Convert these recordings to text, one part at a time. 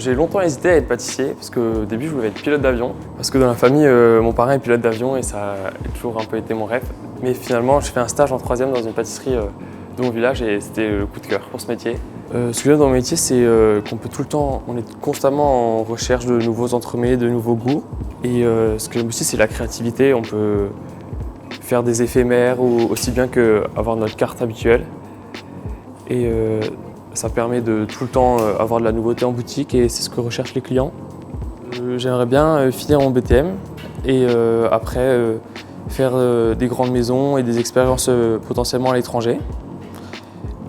J'ai longtemps hésité à être pâtissier parce qu'au début je voulais être pilote d'avion. Parce que dans la famille, mon parrain est pilote d'avion et ça a toujours un peu été mon rêve. Mais finalement, j'ai fait un stage en troisième dans une pâtisserie de mon village et c'était le coup de cœur pour ce métier. Ce que j'aime dans mon métier, c'est qu'on peut tout le temps, on est constamment en recherche de nouveaux entremets, de nouveaux goûts. Et ce que j'aime aussi, c'est la créativité. On peut faire des éphémères ou aussi bien qu'avoir notre carte habituelle. Et ça permet de tout le temps avoir de la nouveauté en boutique et c'est ce que recherchent les clients. J'aimerais bien finir mon BTM et après faire des grandes maisons et des expériences potentiellement à l'étranger.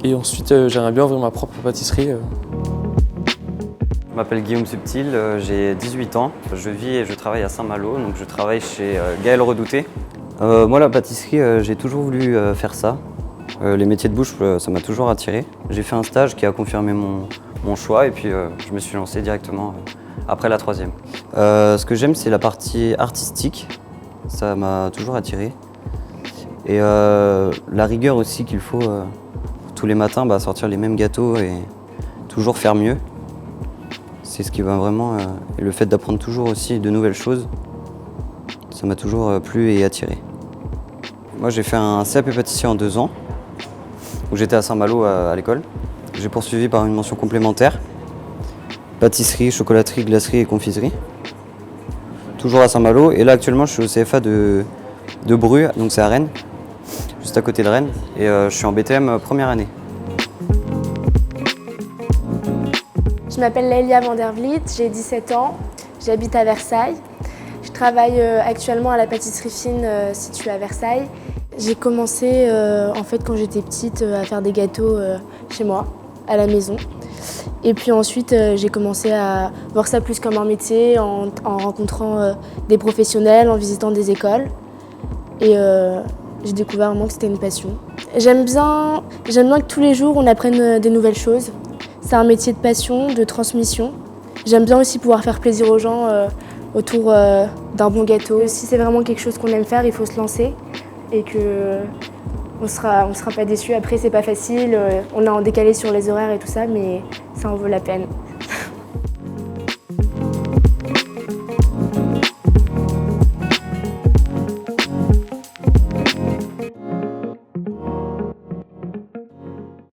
Et ensuite, j'aimerais bien ouvrir ma propre pâtisserie. Je m'appelle Guillaume Subtil, j'ai 18 ans. Je vis et je travaille à Saint-Malo, donc je travaille chez Gaël Redouté. Moi, la pâtisserie, j'ai toujours voulu faire ça. Les métiers de bouche, ça m'a toujours attiré. J'ai fait un stage qui a confirmé mon choix et puis je me suis lancé directement après la troisième. Ce que j'aime, c'est la partie artistique. Ça m'a toujours attiré. Et la rigueur aussi qu'il faut tous les matins sortir les mêmes gâteaux et toujours faire mieux. C'est ce qui va vraiment. Et le fait d'apprendre toujours aussi de nouvelles choses, ça m'a toujours plu et attiré. Moi, j'ai fait un CAP pâtissier en 2 ans, où j'étais à Saint-Malo à l'école. J'ai poursuivi par une mention complémentaire, pâtisserie, chocolaterie, glacerie et confiserie. Toujours à Saint-Malo. Et là, actuellement, je suis au CFA de Bru, donc c'est à Rennes, juste à côté de Rennes. Et je suis en BTM première année. Je m'appelle Laëlia Van der Vliet, j'ai 17 ans, j'habite à Versailles. Je travaille actuellement à la pâtisserie fine située à Versailles. J'ai commencé en fait quand j'étais petite à faire des gâteaux chez moi, à la maison. Et puis ensuite j'ai commencé à voir ça plus comme un métier en rencontrant des professionnels, en visitant des écoles. Et j'ai découvert vraiment que c'était une passion. J'aime bien que tous les jours on apprenne des nouvelles choses. C'est un métier de passion, de transmission. J'aime bien aussi pouvoir faire plaisir aux gens autour d'un bon gâteau. Si c'est vraiment quelque chose qu'on aime faire, il faut se lancer et qu'on sera pas déçu. Après, c'est pas facile, on est en décalé sur les horaires et tout ça, mais ça en vaut la peine.